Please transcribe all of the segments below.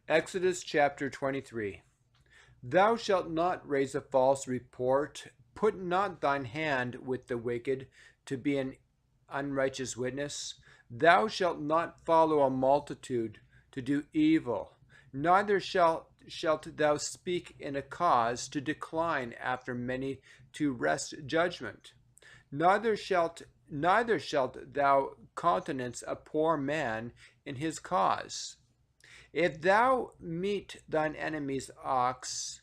Exodus chapter 23. Thou shalt not raise a false report. Put not thine hand with the wicked to be an unrighteous witness. Thou shalt not follow a multitude to do evil. Neither shalt thou speak in a cause to decline after many to wrest judgment. Neither shalt thou countenance a poor man in his cause. If thou meet thine enemy's ox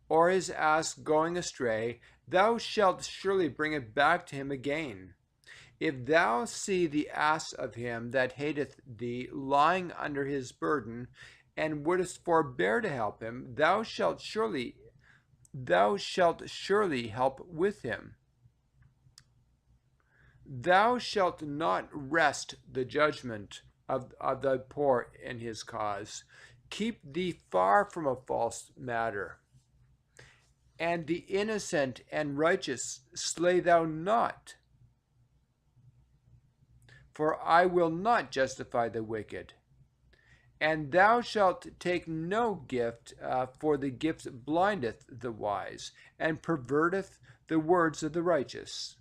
or his ass going astray, thou shalt surely bring it back to him again. If thou see the ass of him that hateth thee lying under his burden, and wouldest forbear to help him, thou shalt surely help with him. Thou shalt not wrest the judgment of the poor in his cause. Keep thee far from a false matter. And the innocent and righteous slay thou not. For I will not justify the wicked. And thou shalt take no gift, for the gift blindeth the wise, and perverteth the words of the righteous.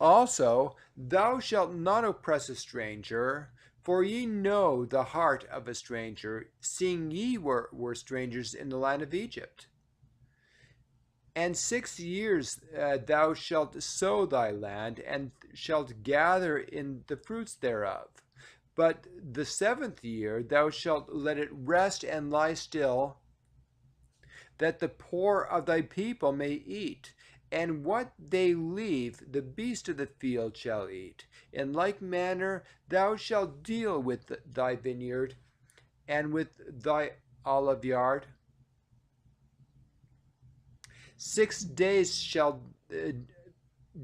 Also, thou shalt not oppress a stranger, for ye know the heart of a stranger, seeing ye were strangers in the land of Egypt. And 6 years thou shalt sow thy land, and shalt gather in the fruits thereof. But the 7th year thou shalt let it rest and lie still, that the poor of thy people may eat. And what they leave, the beast of the field shall eat. In like manner thou shalt deal with thy vineyard and with thy oliveyard. 6 days shalt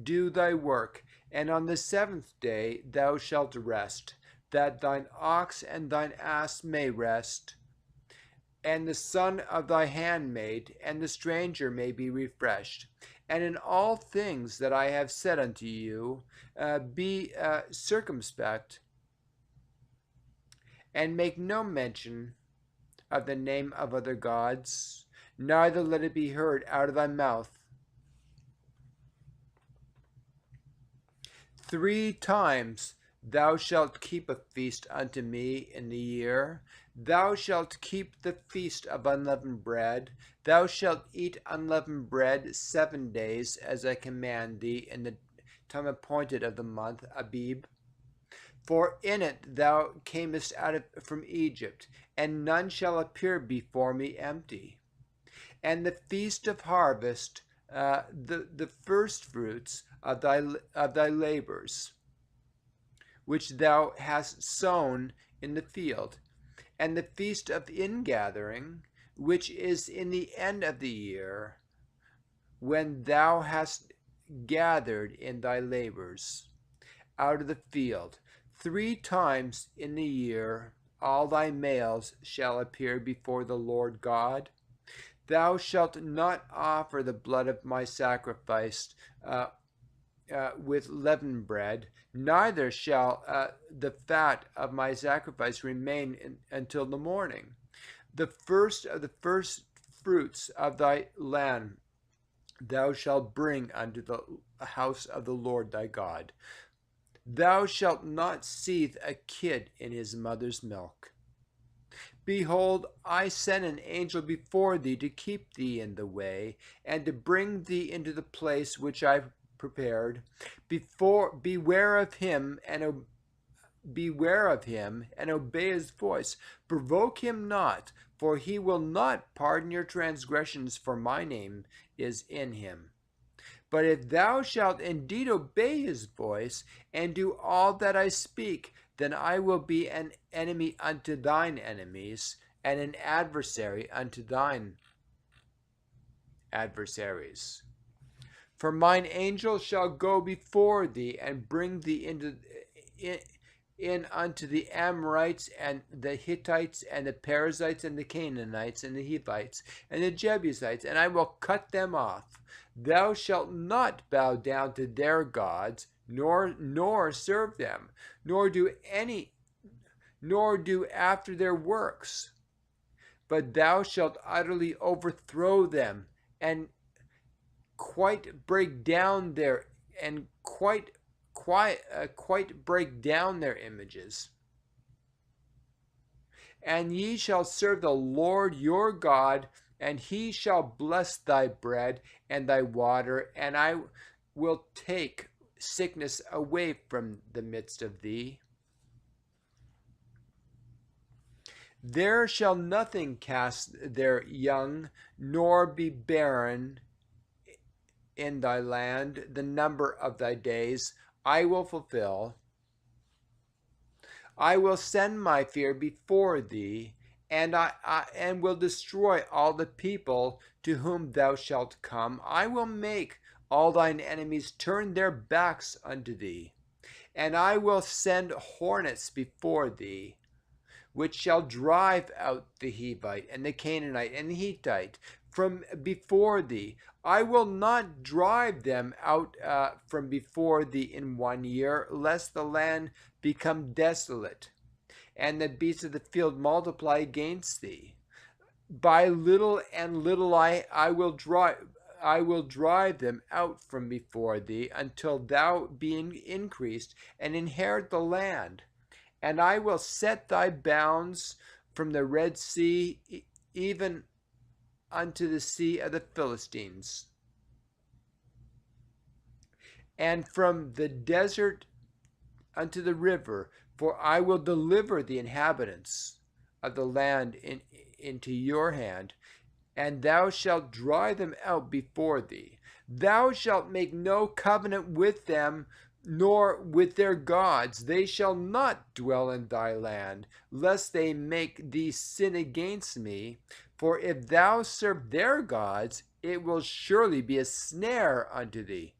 do thy work, and on the 7th day thou shalt rest, that thine ox and thine ass may rest, and the son of thy handmaid and the stranger may be refreshed. And in all things that I have said unto you, be circumspect, and make no mention of the name of other gods, neither let it be heard out of thy mouth. 3 times thou shalt keep a feast unto me in the year. Thou shalt keep the feast of unleavened bread. Thou shalt eat unleavened bread 7 days, as I command thee, in the time appointed of the month Abib. For in it thou camest out from Egypt, and none shall appear before me empty. And the feast of harvest, the first fruits of thy labors, which thou hast sown in the field, and the feast of ingathering, which is in the end of the year, when thou hast gathered in thy labors out of the field. 3 times in the year all thy males shall appear before the Lord God. Thou shalt not offer the blood of my sacrifice with leavened bread, neither shall the fat of my sacrifice remain until the morning. The first of the first fruits of thy land thou shalt bring unto the house of the Lord thy God. Thou shalt not seethe a kid in his mother's milk. Behold, I send an angel before thee to keep thee in the way, and to bring thee into the place which I have prepared. Beware of him and obey his voice. Provoke him not, for he will not pardon your transgressions, for my name is in him. But if thou shalt indeed obey his voice, and do all that I speak, then I will be an enemy unto thine enemies, and an adversary unto thine adversaries. For mine angel shall go before thee, and bring thee in unto the Amorites, and the Hittites, and the Perizzites, and the Canaanites, and the Hivites, and the Jebusites, and I will cut them off. Thou shalt not bow down to their gods, nor serve them, nor do any nor do after their works. But thou shalt utterly overthrow them, and quite break down their break down their images. And ye shall serve the Lord your God, and he shall bless thy bread and thy water, and I will take sickness away from the midst of thee. There shall nothing cast their young, nor be barren in thy land. The number of thy days I will fulfill. I will send my fear before thee, and I will destroy all the people to whom thou shalt come. I will make all thine enemies turn their backs unto thee, and I will send hornets before thee, which shall drive out the Hivite and the Canaanite and the Hittite from before thee. I will not drive them out from before thee in 1 year, lest the land become desolate, and the beasts of the field multiply against thee. By little and little I will drive them out from before thee, until thou be increased and inherit the land. And I will set thy bounds from the Red Sea even unto the sea of the Philistines, and from the desert unto the river, for I will deliver the inhabitants of the land into your hand, and thou shalt drive them out before thee. Thou shalt make no covenant with them, nor with their gods. They shall not dwell in thy land, lest they make thee sin against me. For if thou serve their gods, it will surely be a snare unto thee.